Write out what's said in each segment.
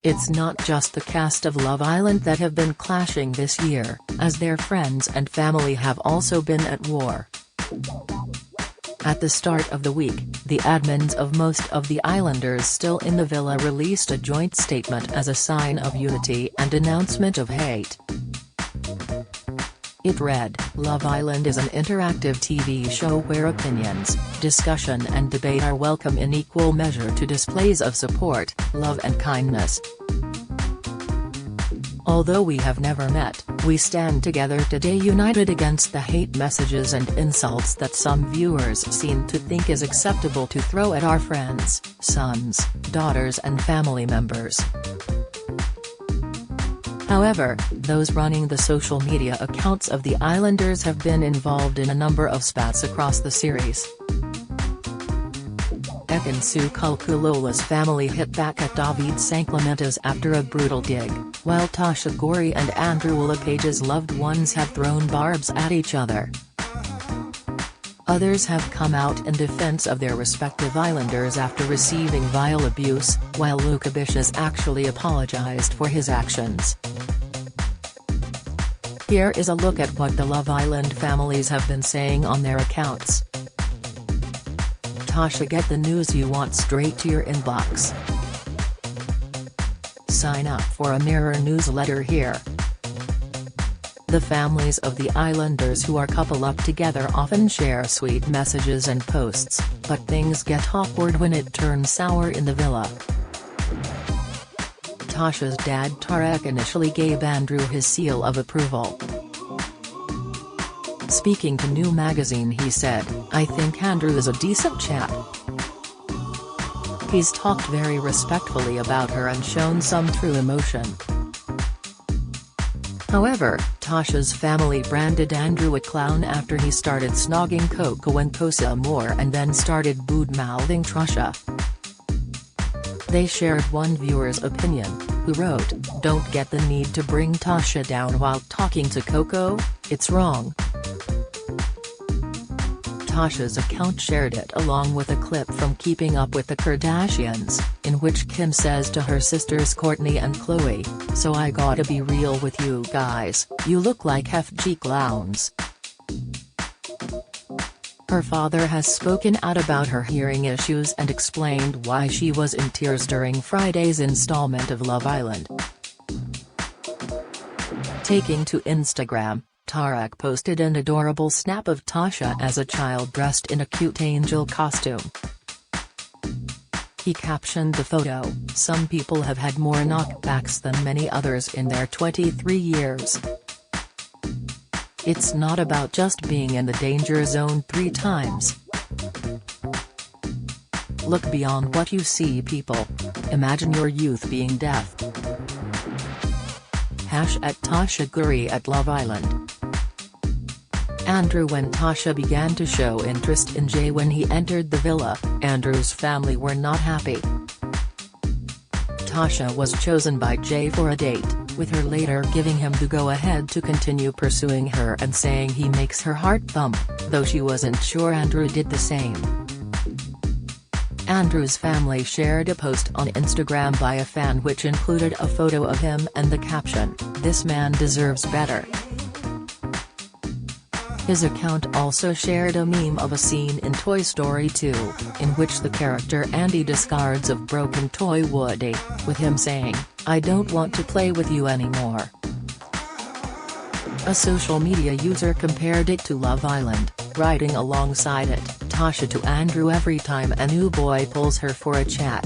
It's not just the cast of Love Island that have been clashing this year, as their friends and family have also been at war. At the start of the week, the admins of most of the Islanders still in the villa released a joint statement as a sign of unity and denouncement of hate. It read, "Love Island is an interactive TV show where opinions, discussion and debate are welcome in equal measure to displays of support, love and kindness. Although we have never met, we stand together today united against the hate messages and insults that some viewers seem to think is acceptable to throw at our friends, sons, daughters and family members." However, those running the social media accounts of the Islanders have been involved in a number of spats across the series. Ekin-Su Kulkulola's family hit back at David Sanclementas after a brutal dig, while Tasha Gori and Andrew Lepage's loved ones have thrown barbs at each other. Others have come out in defense of their respective Islanders after receiving vile abuse, while Luca has actually apologized for his actions. Here is a look at what the Love Island families have been saying on their accounts. Tasha, get the news you want straight to your inbox. Sign up for a Mirror newsletter here. The families of the Islanders who are coupled up together often share sweet messages and posts, but things get awkward when it turns sour in the villa. Tasha's dad Tarek initially gave Andrew his seal of approval. Speaking to New Magazine, he said, "I think Andrew is a decent chap. He's talked very respectfully about her and shown some true emotion." However, Tasha's family branded Andrew a clown after he started snogging Coco and Kosa more and then started bad-mouthing Tasha. They shared one viewer's opinion, who wrote, "Don't get the need to bring Tasha down while talking to Coco, it's wrong." Tasha's account shared it along with a clip from Keeping Up with the Kardashians, in which Kim says to her sisters Kourtney and Khloe, "So I gotta be real with you guys, you look like FG clowns." Her father has spoken out about her hearing issues and explained why she was in tears during Friday's installment of Love Island. Taking to Instagram, Tarek posted an adorable snap of Tasha as a child dressed in a cute angel costume. He captioned the photo, "Some people have had more knockbacks than many others in their 23 years. It's not about just being in the danger zone 3 times. Look beyond what you see, people. Imagine your youth being deaf." #Tasha Guri at Love Island. Andrew. When Tasha began to show interest in Jay when he entered the villa, Andrew's family were not happy. Tasha was chosen by Jay for a date, with her later giving him the go-ahead to continue pursuing her and saying he makes her heart thump, though she wasn't sure Andrew did the same. Andrew's family shared a post on Instagram by a fan which included a photo of him and the caption, "This man deserves better." His account also shared a meme of a scene in Toy Story 2, in which the character Andy discards a broken toy Woody, with him saying, "I don't want to play with you anymore." A social media user compared it to Love Island, writing alongside it, "Tasha to Andrew every time a new boy pulls her for a chat."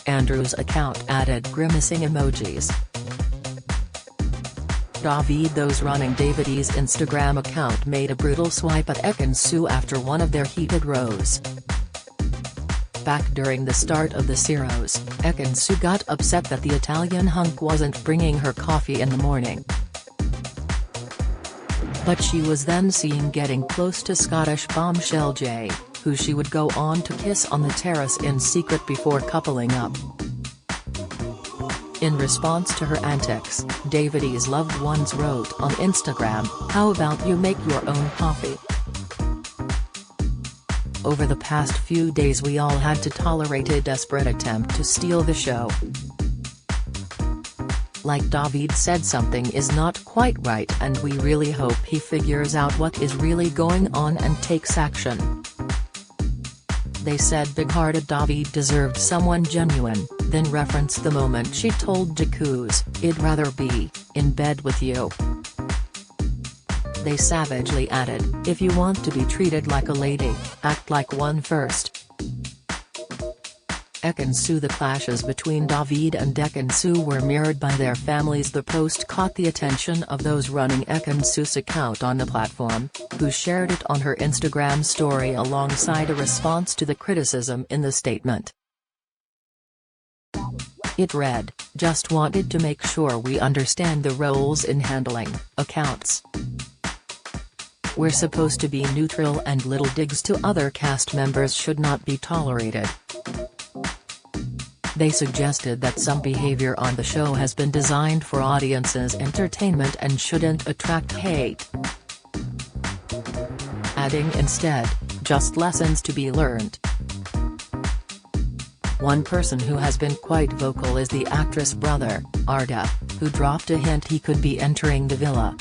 Andrew's account added grimacing emojis. Those running David's Instagram account made a brutal swipe at Ekin-Su after one of their heated rows. Back during the start of the series, Ekin-Su got upset that the Italian hunk wasn't bringing her coffee in the morning. But she was then seen getting close to Scottish bombshell Jay, who she would go on to kiss on the terrace in secret before coupling up. In response to her antics, David's loved ones wrote on Instagram, "How about you make your own coffee?" Over the past few days we all had to tolerate a desperate attempt to steal the show. Like David said, something is not quite right and we really hope he figures out what is really going on and takes action. They said big-hearted David deserved someone genuine, then referenced the moment she told Jacuz, "I'd rather be in bed with you." They savagely added, "If you want to be treated like a lady, act like one first." Ekansu. The clashes between David and Ekansu were mirrored by their families. The post caught the attention of those running Ekansu's account on the platform, who shared it on her Instagram story alongside a response to the criticism in the statement. It read, "Just wanted to make sure we understand the roles in handling accounts. We're supposed to be neutral and little digs to other cast members should not be tolerated." They suggested that some behavior on the show has been designed for audiences' entertainment and shouldn't attract hate. Adding instead, "just lessons to be learned." One person who has been quite vocal is the actress' brother, Arda, who dropped a hint he could be entering the villa.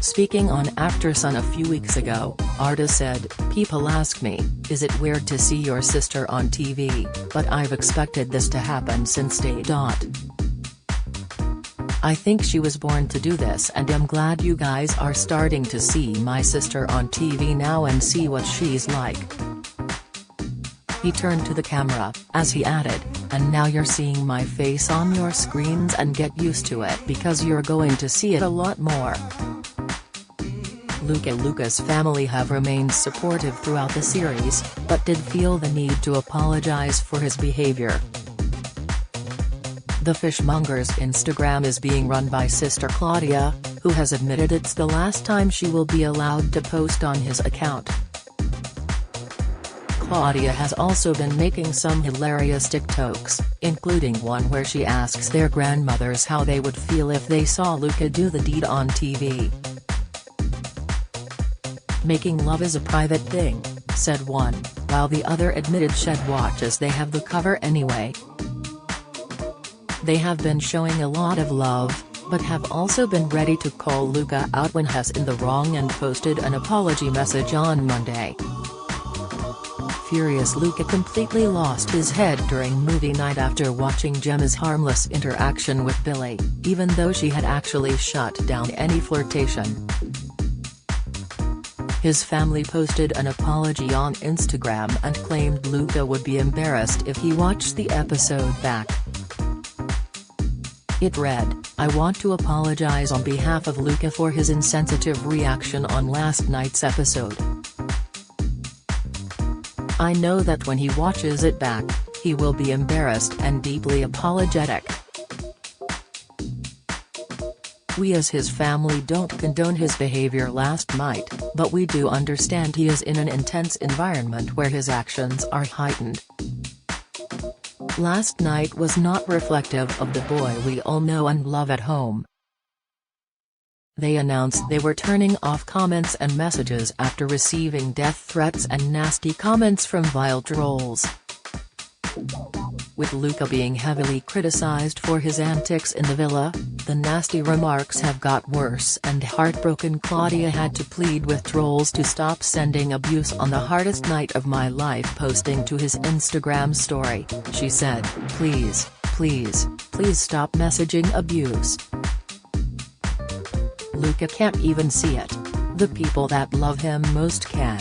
Speaking on Actor Son a few weeks ago, Arda said, "People ask me, is it weird to see your sister on TV, but I've expected this to happen since day dot. I think she was born to do this and I'm glad you guys are starting to see my sister on TV now and see what she's like." He turned to the camera, as he added, "And now you're seeing my face on your screens and get used to it because you're going to see it a lot more." Luca's family have remained supportive throughout the series, but did feel the need to apologize for his behavior. The fishmonger's Instagram is being run by sister Claudia, who has admitted it's the last time she will be allowed to post on his account. Claudia has also been making some hilarious TikToks, including one where she asks their grandmothers how they would feel if they saw Luca do the deed on TV. "Making love is a private thing," said one, while the other admitted she'd watch as they have the cover anyway. They have been showing a lot of love, but have also been ready to call Luca out when he's in the wrong and posted an apology message on Monday. Furious Luca completely lost his head during movie night after watching Gemma's harmless interaction with Billy, even though she had actually shut down any flirtation. His family posted an apology on Instagram and claimed Luca would be embarrassed if he watched the episode back. It read, "I want to apologize on behalf of Luca for his insensitive reaction on last night's episode. I know that when he watches it back, he will be embarrassed and deeply apologetic. We as his family don't condone his behavior last night, but we do understand he is in an intense environment where his actions are heightened. Last night was not reflective of the boy we all know and love at home." They announced they were turning off comments and messages after receiving death threats and nasty comments from vile trolls. With Luca being heavily criticized for his antics in the villa, the nasty remarks have got worse and heartbroken Claudia had to plead with trolls to stop sending abuse on the hardest night of my life. Posting to his Instagram story, she said, "Please, please, please stop messaging abuse. Luca can't even see it. The people that love him most can.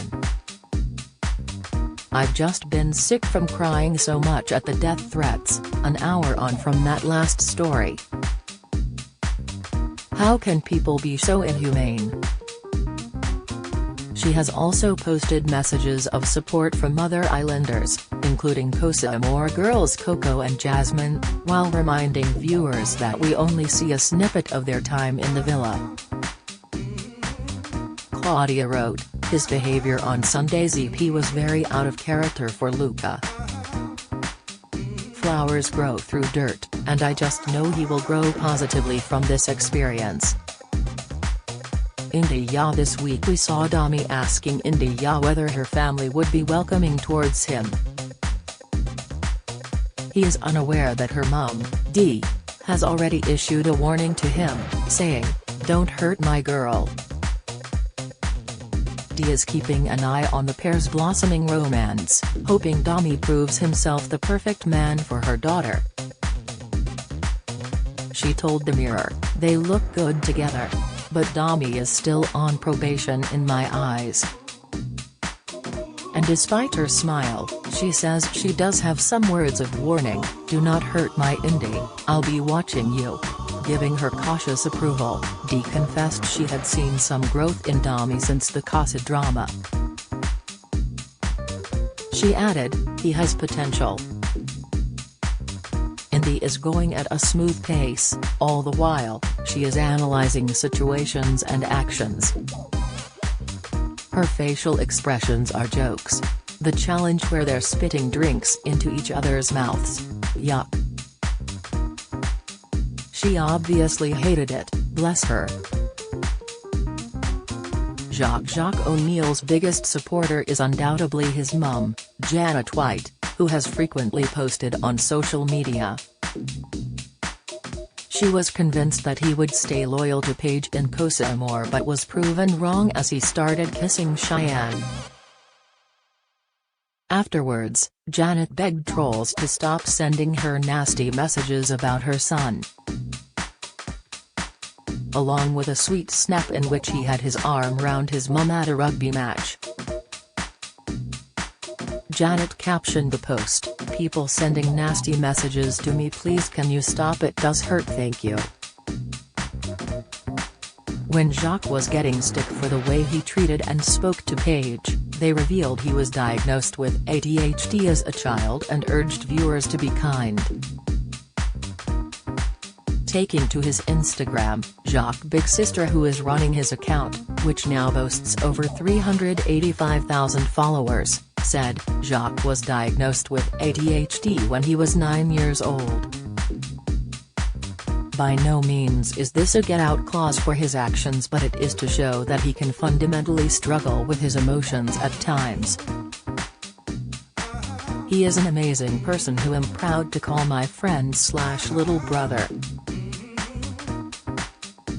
I've just been sick from crying so much at the death threats, an hour on from that last story. How can people be so inhumane?" She has also posted messages of support from other islanders, including Koh Samui girls Coco and Jasmine, while reminding viewers that we only see a snippet of their time in the villa. Claudia wrote, "His behavior on Sunday's EP was very out of character for Luca. Flowers grow through dirt, and I just know he will grow positively from this experience. India. This week we saw Dami asking India whether her family would be welcoming towards him. He is unaware that her mum, Dee, has already issued a warning to him, saying, "Don't hurt my girl." Dee is keeping an eye on the pair's blossoming romance, hoping Dami proves himself the perfect man for her daughter. She told the Mirror, "They look good together. But Dami is still on probation in my eyes." And despite her smile, she says she does have some words of warning: "Do not hurt my Indy, I'll be watching you." Giving her cautious approval, Dee confessed she had seen some growth in Dami since the Casa drama. She added, "He has potential." Indy is going at a smooth pace, all the while, she is analyzing situations and actions. Her facial expressions are jokes. The challenge where they're spitting drinks into each other's mouths. Yuck. She obviously hated it, bless her. Jacques O'Neill's biggest supporter is undoubtedly his mum, Janet White, who has frequently posted on social media. She was convinced that he would stay loyal to Paige in Cosa Amor but was proven wrong as he started kissing Cheyenne. Afterwards, Janet begged trolls to stop sending her nasty messages about her son. Along with a sweet snap in which he had his arm round his mum at a rugby match. Janet captioned the post, "People sending nasty messages to me, please can you stop, it does hurt, thank you." When Jacques was getting stick for the way he treated and spoke to Paige, they revealed he was diagnosed with ADHD as a child and urged viewers to be kind. Taking to his Instagram, Jacques' big sister, who is running his account, which now boasts over 385,000 followers, said, Jacques was diagnosed with ADHD when he was 9 years old. By no means is this a get-out clause for his actions, but it is to show that he can fundamentally struggle with his emotions at times. He is an amazing person who I'm proud to call my friend/little brother.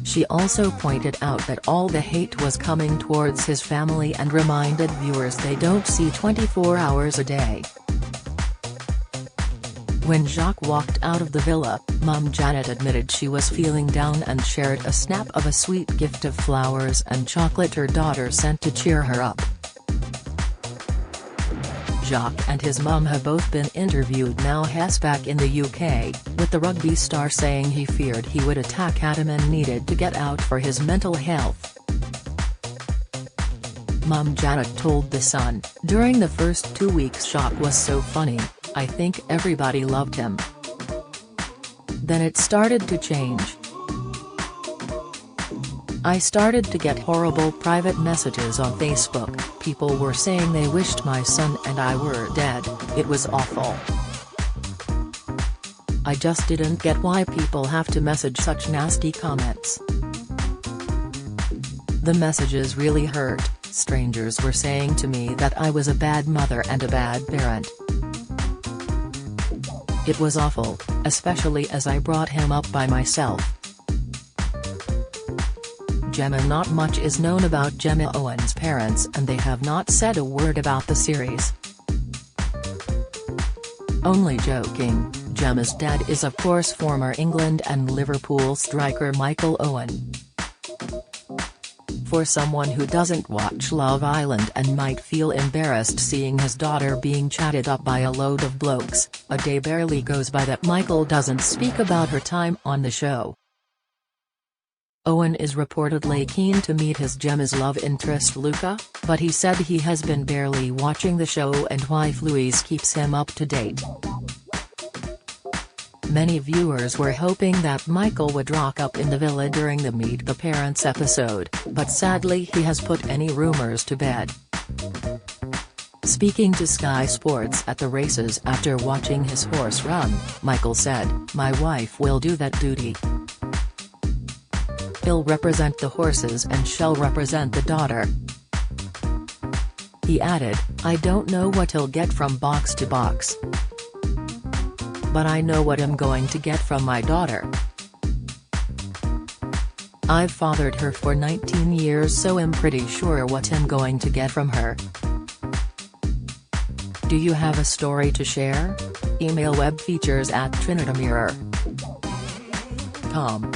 She also pointed out that all the hate was coming towards his family and reminded viewers they don't see 24 hours a day. When Jacques walked out of the villa, Mum Janet admitted she was feeling down and shared a snap of a sweet gift of flowers and chocolate her daughter sent to cheer her up. Jacques and his mum have both been interviewed now. Hess back in the UK, with the rugby star saying he feared he would attack Adam and needed to get out for his mental health. Mum Janet told The Sun, "During the first 2 weeks Jacques was so funny, I think everybody loved him. Then it started to change. I started to get horrible private messages on Facebook, people were saying they wished my son and I were dead, it was awful. I just didn't get why people have to message such nasty comments. The messages really hurt, strangers were saying to me that I was a bad mother and a bad parent. It was awful, especially as I brought him up by myself." Gemma. Not much is known about Gemma Owen's parents and they have not said a word about the series. Only joking, Gemma's dad is of course former England and Liverpool striker Michael Owen. For someone who doesn't watch Love Island and might feel embarrassed seeing his daughter being chatted up by a load of blokes, a day barely goes by that Michael doesn't speak about her time on the show. Owen is reportedly keen to meet his Gemma's love interest Luca, but he said he has been barely watching the show and wife Louise keeps him up to date. Many viewers were hoping that Michael would rock up in the villa during the Meet the Parents episode, but sadly he has put any rumors to bed. Speaking to Sky Sports at the races after watching his horse run, Michael said, "My wife will do that duty. He'll represent the horses and she'll represent the daughter." He added, "I don't know what he'll get from box to box. But I know what I'm going to get from my daughter. I've fathered her for 19 years, so I'm pretty sure what I'm going to get from her." Do you have a story to share? Email webfeatures@trinitymirror.com.